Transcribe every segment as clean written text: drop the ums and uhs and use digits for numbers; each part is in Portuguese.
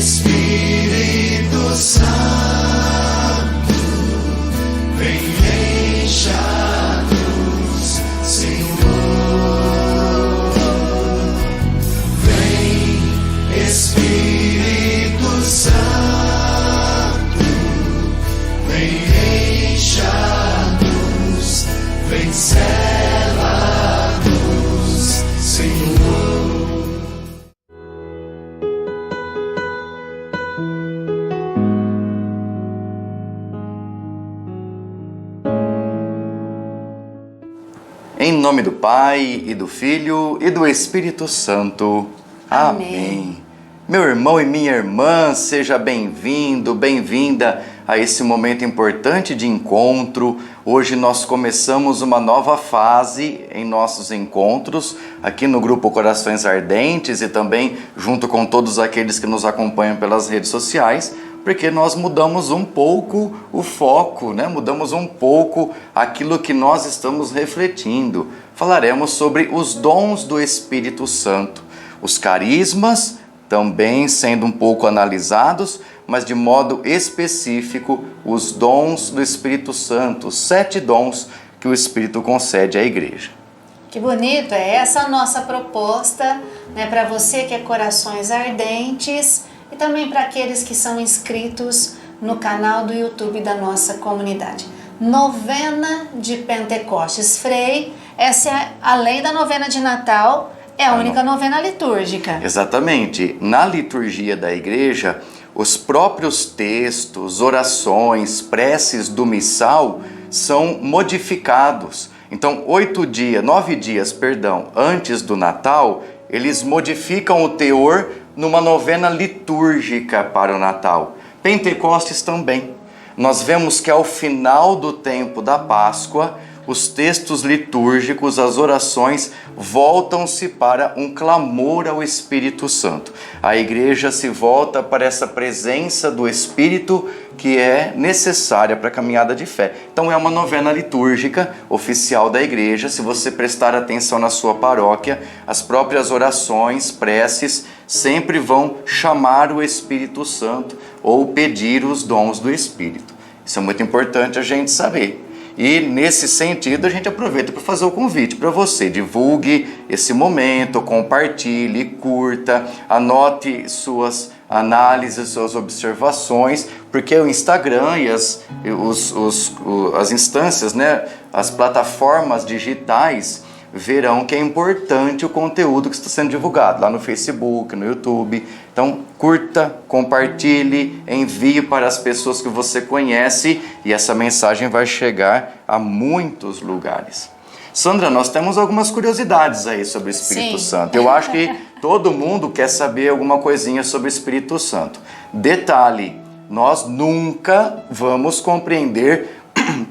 Espírito Santo, vem encha-nos, Senhor. Vem, Espírito Santo, vem encha-nos, vem sela-nos, Senhor. Em nome do Pai, e do Filho, e do Espírito Santo. Amém. Meu irmão e minha irmã, seja bem-vindo, bem-vinda a esse momento importante de encontro. Hoje nós começamos uma nova fase em nossos encontros, aqui no Grupo Corações Ardentes e também junto com todos aqueles que nos acompanham pelas redes sociais, porque nós mudamos um pouco o foco, né? Mudamos um pouco aquilo que nós estamos refletindo. Falaremos sobre os dons do Espírito Santo, os carismas também sendo um pouco analisados, mas de modo específico os dons do Espírito Santo, os 7 dons que o Espírito concede à igreja. Que bonito, é essa a nossa proposta, né, para você que é Corações Ardentes e também para aqueles que são inscritos no canal do YouTube da nossa comunidade. Novena de Pentecostes. Frei, essa é, além da novena de Natal, é a única novena litúrgica. Exatamente. Na liturgia da igreja, os próprios textos, orações, preces do missal são modificados. Então, 9 dias, antes do Natal, eles modificam o teor numa novena litúrgica para o Natal. Pentecostes também. Nós vemos que ao final do tempo da Páscoa, os textos litúrgicos, as orações, voltam-se para um clamor ao Espírito Santo. A igreja se volta para essa presença do Espírito que é necessária para a caminhada de fé. Então é uma novena litúrgica oficial da igreja. Se você prestar atenção na sua paróquia, as próprias orações, preces, sempre vão chamar o Espírito Santo ou pedir os dons do Espírito. Isso é muito importante a gente saber. E nesse sentido a gente aproveita para fazer o convite para você. Divulgue esse momento, compartilhe, curta, anote suas análises, suas observações, porque o Instagram e as instâncias, né, as plataformas digitais verão que é importante o conteúdo que está sendo divulgado lá no Facebook, no YouTube. Então, curta, compartilhe, envie para as pessoas que você conhece e essa mensagem vai chegar a muitos lugares. Sandra, nós temos algumas curiosidades aí sobre o Espírito Santo. Eu acho que todo mundo quer saber alguma coisinha sobre o Espírito Santo. Detalhe, nós nunca vamos compreender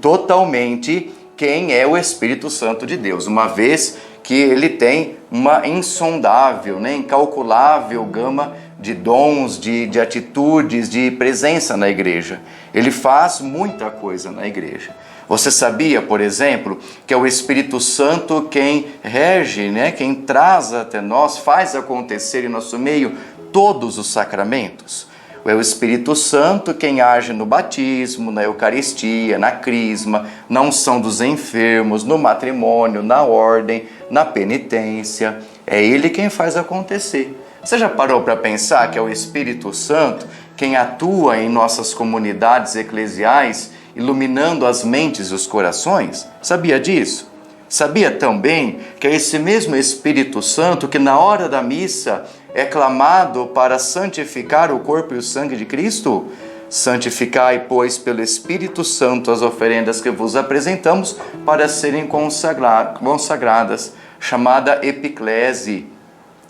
totalmente quem é o Espírito Santo de Deus, uma vez que ele tem uma insondável, né, incalculável gama de dons, de atitudes, de presença na igreja. Ele faz muita coisa na igreja. Você sabia, por exemplo, que é o Espírito Santo quem rege, né, quem traz até nós, faz acontecer em nosso meio todos os sacramentos? É o Espírito Santo quem age no batismo, na Eucaristia, na crisma, na unção dos enfermos, no matrimônio, na ordem, na penitência. É Ele quem faz acontecer. Você já parou para pensar que é o Espírito Santo quem atua em nossas comunidades eclesiais, iluminando as mentes e os corações? Sabia disso? Sabia também que é esse mesmo Espírito Santo que na hora da missa é clamado para santificar o corpo e o sangue de Cristo? Santificai, pois, pelo Espírito Santo as oferendas que vos apresentamos para serem consagradas, chamada epiclese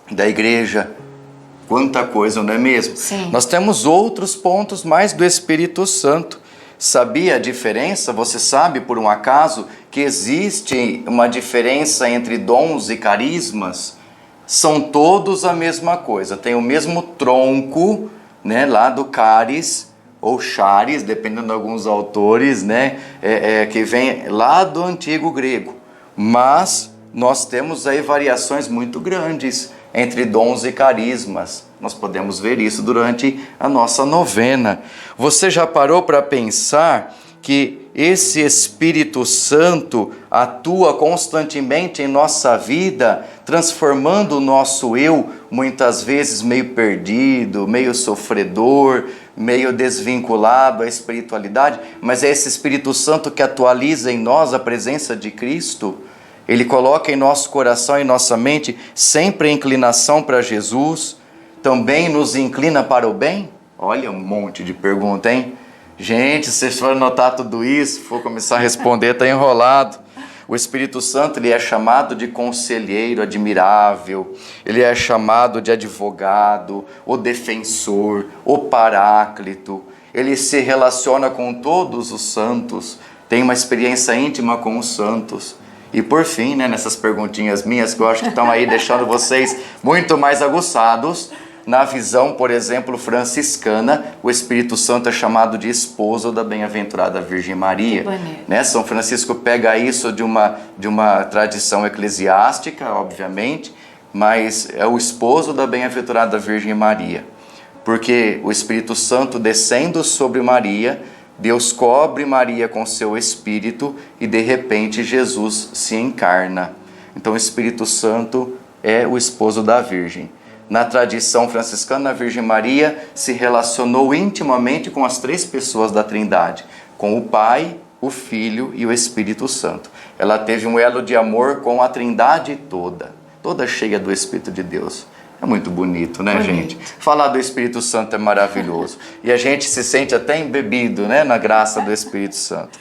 da igreja. Quanta coisa, não é mesmo? Sim. Nós temos outros pontos mais do Espírito Santo. Sabia a diferença? Você sabe, por um acaso, que existe uma diferença entre dons e carismas? São todos a mesma coisa, tem o mesmo tronco, né, lá do caris ou charis, dependendo de alguns autores, né, que vem lá do antigo grego. Mas nós temos aí variações muito grandes entre dons e carismas. Nós podemos ver isso durante a nossa novena. Você já parou para pensar que esse Espírito Santo atua constantemente em nossa vida, transformando o nosso eu, muitas vezes meio perdido, meio sofredor, meio desvinculado à espiritualidade, mas é esse Espírito Santo que atualiza em nós a presença de Cristo. Ele coloca em nosso coração e nossa mente sempre a inclinação para Jesus, também nos inclina para o bem? Olha, um monte de pergunta, hein? Gente, se vocês forem notar tudo isso, for começar a responder, está enrolado. O Espírito Santo, ele é chamado de conselheiro admirável, ele é chamado de advogado, o defensor, o paráclito. Ele se relaciona com todos os santos, tem uma experiência íntima com os santos. E por fim, nessas perguntinhas minhas que eu acho que estão aí deixando vocês muito mais aguçados, na visão, por exemplo, franciscana, o Espírito Santo é chamado de esposo da bem-aventurada Virgem Maria. São Francisco pega isso de uma tradição eclesiástica, obviamente, mas é o esposo da bem-aventurada Virgem Maria. Porque o Espírito Santo descendo sobre Maria, Deus cobre Maria com seu Espírito e de repente Jesus se encarna. Então o Espírito Santo é o esposo da Virgem. Na tradição franciscana, a Virgem Maria se relacionou intimamente com as três pessoas da Trindade, com o Pai, o Filho e o Espírito Santo. Ela teve um elo de amor com a Trindade toda cheia do Espírito de Deus. É muito bonito, né, gente? Falar do Espírito Santo é maravilhoso. E a gente se sente até embebido, na graça do Espírito Santo.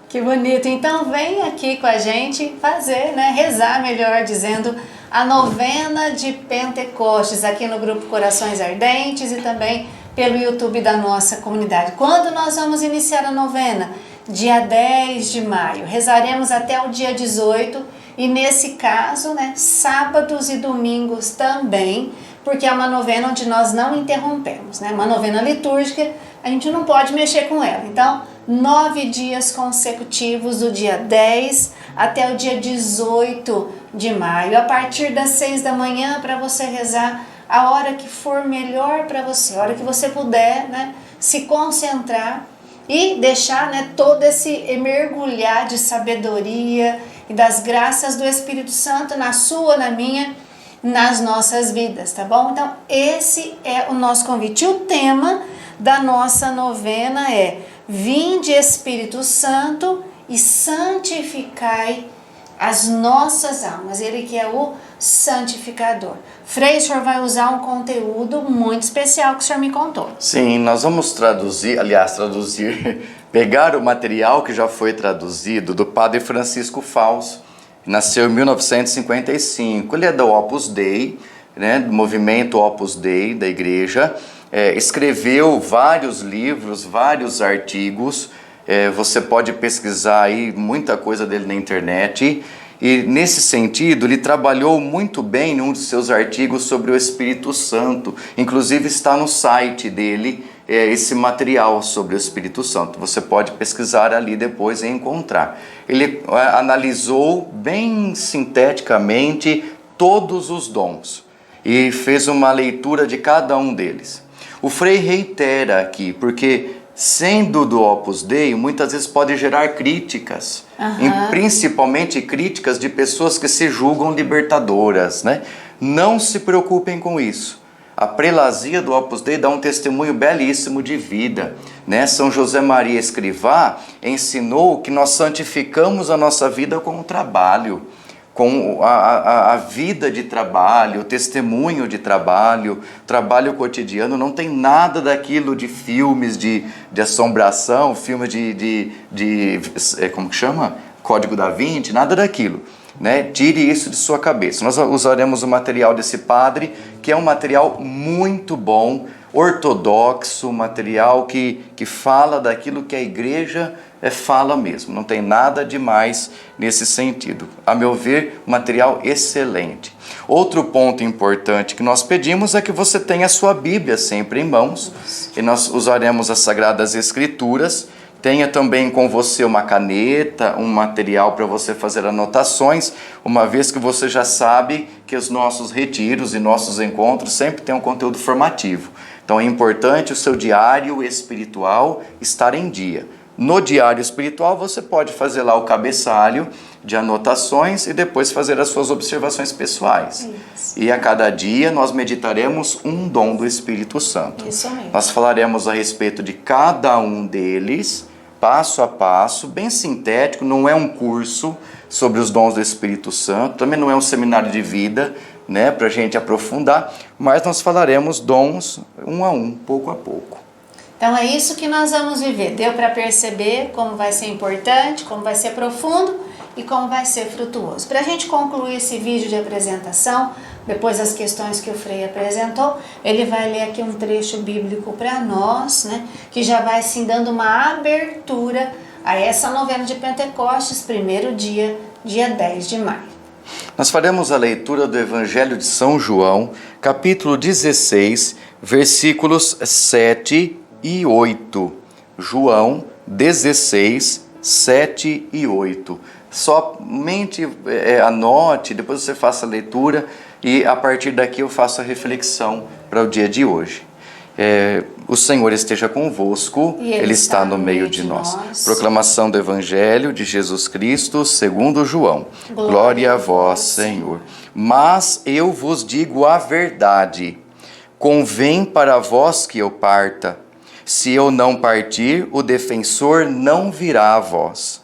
Que bonito. Então vem aqui com a gente fazer, rezar melhor, dizendo a novena de Pentecostes, aqui no Grupo Corações Ardentes e também pelo YouTube da nossa comunidade. Quando nós vamos iniciar a novena? Dia 10 de maio. Rezaremos até o dia 18 e nesse caso, sábados e domingos também, porque é uma novena onde nós não interrompemos, Uma novena litúrgica, a gente não pode mexer com ela. Então, 9 dias consecutivos, do dia 10 até o dia 18 de maio, a partir das 6 da manhã, para você rezar a hora que for melhor para você, a hora que você puder, se concentrar e deixar, todo esse mergulhar de sabedoria e das graças do Espírito Santo na sua, na minha, nas nossas vidas, tá bom? Então, esse é o nosso convite. E o tema da nossa novena é: Vinde Espírito Santo e santificai as nossas almas. Ele que é o santificador. Frei, o senhor vai usar um conteúdo muito especial que o senhor me contou. Sim, nós vamos pegar o material que já foi traduzido do padre Francisco Fausto, que nasceu em 1955. Ele é do Opus Dei, do movimento Opus Dei da igreja. Escreveu vários livros, vários artigos. Você pode pesquisar aí muita coisa dele na internet. E nesse sentido, ele trabalhou muito bem em um dos seus artigos sobre o Espírito Santo. Inclusive está no site dele esse material sobre o Espírito Santo. Você pode pesquisar ali depois e encontrar. Ele analisou bem sinteticamente todos os dons e fez uma leitura de cada um deles. O Frei reitera aqui, porque sendo do Opus Dei, muitas vezes pode gerar críticas, principalmente críticas de pessoas que se julgam libertadoras, Não se preocupem com isso. A prelazia do Opus Dei dá um testemunho belíssimo de vida, São José Maria Escrivá ensinou que nós santificamos a nossa vida com o trabalho, com a vida de trabalho, o testemunho de trabalho cotidiano. Não tem nada daquilo de filmes de assombração, filmes como que chama? Código da Vinci, nada daquilo. Tire isso de sua cabeça. Nós usaremos o material desse padre, que é um material muito bom, ortodoxo, material que fala daquilo que a igreja fala mesmo. Não tem nada demais nesse sentido. A meu ver, material excelente. Outro ponto importante que nós pedimos é que você tenha a sua Bíblia sempre em mãos. E nós usaremos as Sagradas Escrituras, Tenha também com você uma caneta, um material para você fazer anotações, uma vez que você já sabe que os nossos retiros e nossos encontros sempre têm um conteúdo formativo. Então é importante o seu diário espiritual estar em dia. No diário espiritual você pode fazer lá o cabeçalho de anotações e depois fazer as suas observações pessoais. Isso. E a cada dia nós meditaremos um dom do Espírito Santo. Isso mesmo. Nós falaremos a respeito de cada um deles, passo a passo, bem sintético, não é um curso sobre os dons do Espírito Santo, também não é um seminário de vida, né, para a gente aprofundar, mas nós falaremos dons um a um, pouco a pouco. Então é isso que nós vamos viver. Deu para perceber como vai ser importante, como vai ser profundo e como vai ser frutuoso. Para a gente concluir esse vídeo de apresentação, depois das questões que o Frei apresentou, ele vai ler aqui um trecho bíblico para nós, né, que já vai assim dando uma abertura a essa novena de Pentecostes, primeiro dia, dia 10 de maio. Nós faremos a leitura do Evangelho de São João, capítulo 16, versículos 7 e 8. João 16, 7 e 8. Somente anote, depois você faça a leitura e a partir daqui eu faço a reflexão para o dia de hoje. O Senhor esteja convosco, Ele está no meio de nós. Proclamação do Evangelho de Jesus Cristo segundo João. Glória a vós, Senhor. Mas eu vos digo a verdade, convém para vós que eu parta. Se eu não partir, o defensor não virá a vós.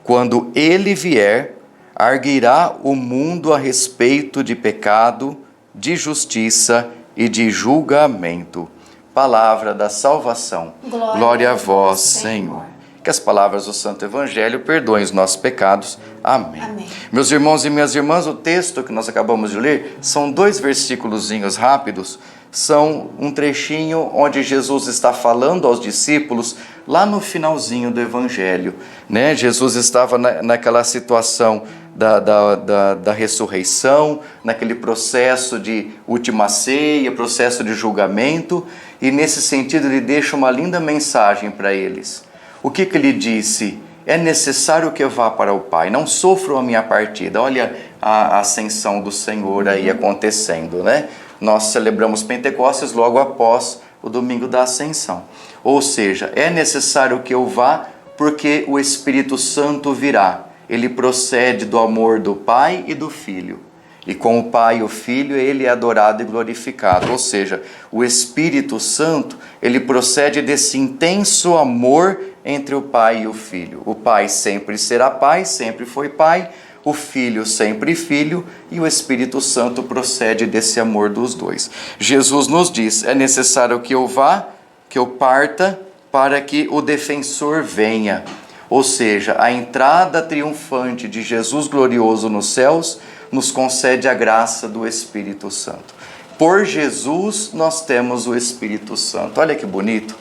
Quando ele vier, arguirá o mundo a respeito de pecado, de justiça e de julgamento. Palavra da salvação. Glória a vós, Senhor. Que as palavras do Santo Evangelho perdoem os nossos pecados. Amém. Amém. Meus irmãos e minhas irmãs, o texto que nós acabamos de ler são 2 versículozinhos rápidos. São um trechinho onde Jesus está falando aos discípulos lá no finalzinho do Evangelho, né? Jesus estava naquela situação da ressurreição, naquele processo de última ceia, processo de julgamento, e nesse sentido ele deixa uma linda mensagem para eles. O que ele disse? É necessário que eu vá para o Pai, não sofram a minha partida. Olha a ascensão do Senhor aí acontecendo, né? Nós celebramos Pentecostes logo após o domingo da Ascensão. Ou seja, é necessário que eu vá porque o Espírito Santo virá. Ele procede do amor do Pai e do Filho. E com o Pai e o Filho, ele é adorado e glorificado. Ou seja, o Espírito Santo, ele procede desse intenso amor entre o Pai e o Filho. O Pai sempre será Pai, sempre foi Pai. O Filho sempre Filho e o Espírito Santo procede desse amor dos dois. Jesus nos diz, é necessário que eu vá, que eu parta, para que o defensor venha. Ou seja, a entrada triunfante de Jesus glorioso nos céus nos concede a graça do Espírito Santo. Por Jesus nós temos o Espírito Santo. Olha que bonito.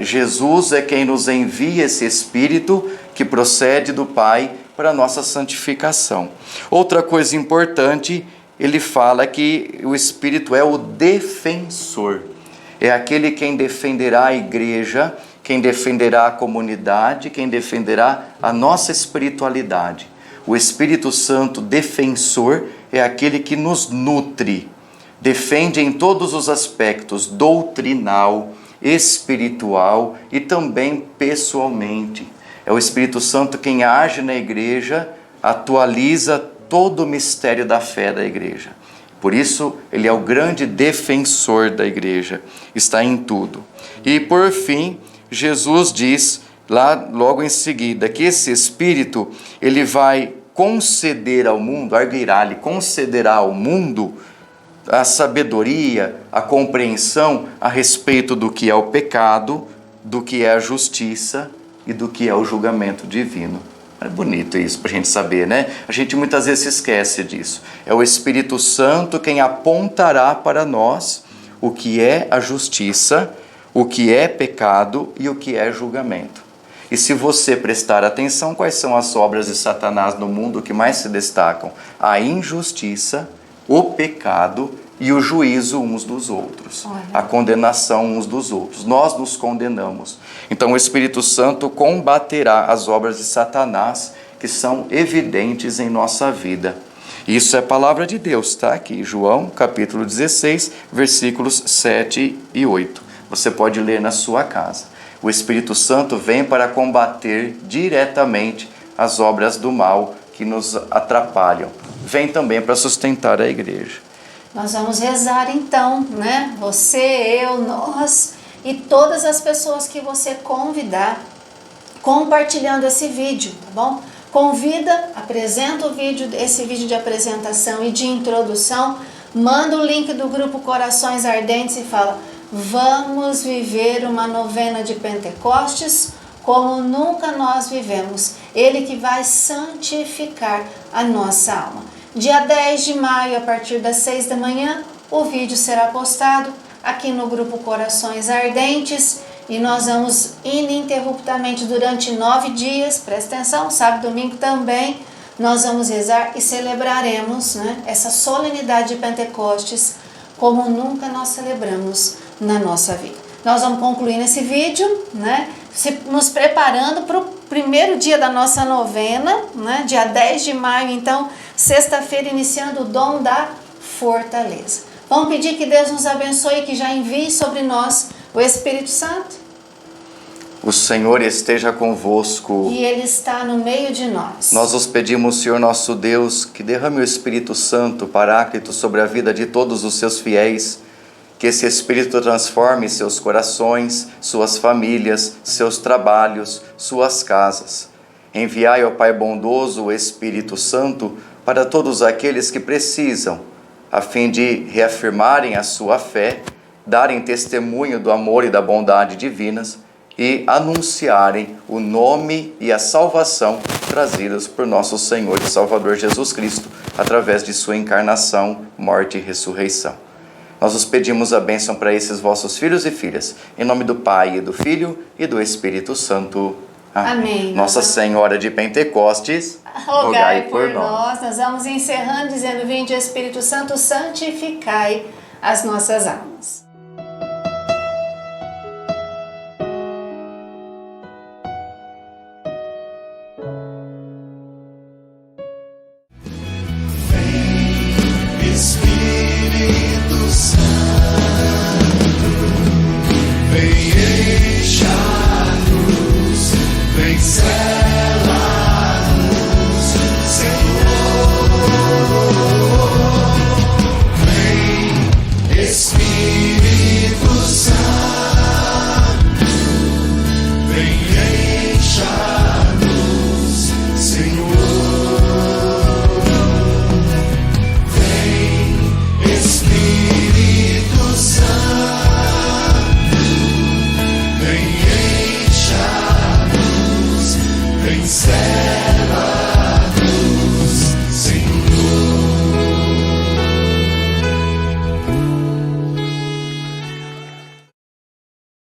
Jesus é quem nos envia esse Espírito que procede do Pai para a nossa santificação. Outra coisa importante, ele fala que o Espírito é o defensor. É aquele quem defenderá a igreja, quem defenderá a comunidade, quem defenderá a nossa espiritualidade. O Espírito Santo defensor é aquele que nos nutre, defende em todos os aspectos, doutrinal, espiritual e também pessoalmente. É o Espírito Santo quem age na igreja, atualiza todo o mistério da fé da igreja. Por isso, ele é o grande defensor da igreja, está em tudo. E por fim, Jesus diz, lá logo em seguida, que esse Espírito, ele vai conceder ao mundo, arguirá, ele concederá ao mundo a sabedoria, a compreensão a respeito do que é o pecado, do que é a justiça e do que é o julgamento divino. É bonito isso para a gente saber, né? A gente muitas vezes se esquece disso. É o Espírito Santo quem apontará para nós o que é a justiça, o que é pecado e o que é julgamento. E se você prestar atenção, quais são as obras de Satanás no mundo que mais se destacam? A injustiça, o pecado e o juízo uns dos outros, Olha. a condenação uns dos outros. Nós nos condenamos. Então o Espírito Santo combaterá as obras de Satanás que são evidentes em nossa vida. Isso é palavra de Deus, está aqui, João capítulo 16, versículos 7 e 8. Você pode ler na sua casa. O Espírito Santo vem para combater diretamente as obras do mal que nos atrapalham. Vem também para sustentar a igreja. Nós vamos rezar então, né? Você, eu, nós e todas as pessoas que você convidar, compartilhando esse vídeo, tá bom? Convida, apresenta o vídeo, esse vídeo de apresentação e de introdução, manda o link do grupo Corações Ardentes e fala: vamos viver uma novena de Pentecostes como nunca nós vivemos. Ele que vai santificar a nossa alma. Dia 10 de maio, a partir das 6 da manhã, o vídeo será postado aqui no grupo Corações Ardentes e nós vamos ininterruptamente durante 9 dias, presta atenção, sábado e domingo também, nós vamos rezar e celebraremos, né, essa solenidade de Pentecostes como nunca nós celebramos na nossa vida. Nós vamos concluir nesse vídeo, né, nos preparando para o primeiro dia da nossa novena, né, dia 10 de maio, então, sexta-feira, iniciando o dom da fortaleza. Vamos pedir que Deus nos abençoe e que já envie sobre nós o Espírito Santo. O Senhor esteja convosco. E Ele está no meio de nós. Nós os pedimos, Senhor nosso Deus, que derrame o Espírito Santo, Paráclito, sobre a vida de todos os seus fiéis, que esse Espírito transforme seus corações, suas famílias, seus trabalhos, suas casas. Enviai ao Pai bondoso o Espírito Santo para todos aqueles que precisam, a fim de reafirmarem a sua fé, darem testemunho do amor e da bondade divinas e anunciarem o nome e a salvação trazidos por nosso Senhor e Salvador Jesus Cristo, através de sua encarnação, morte e ressurreição. Nós os pedimos a bênção para esses vossos filhos e filhas, em nome do Pai, e do Filho e do Espírito Santo. Amém. Nossa Senhora de Pentecostes, rogai por nós. Nós vamos encerrando dizendo: vinde Espírito Santo, santificai as nossas almas.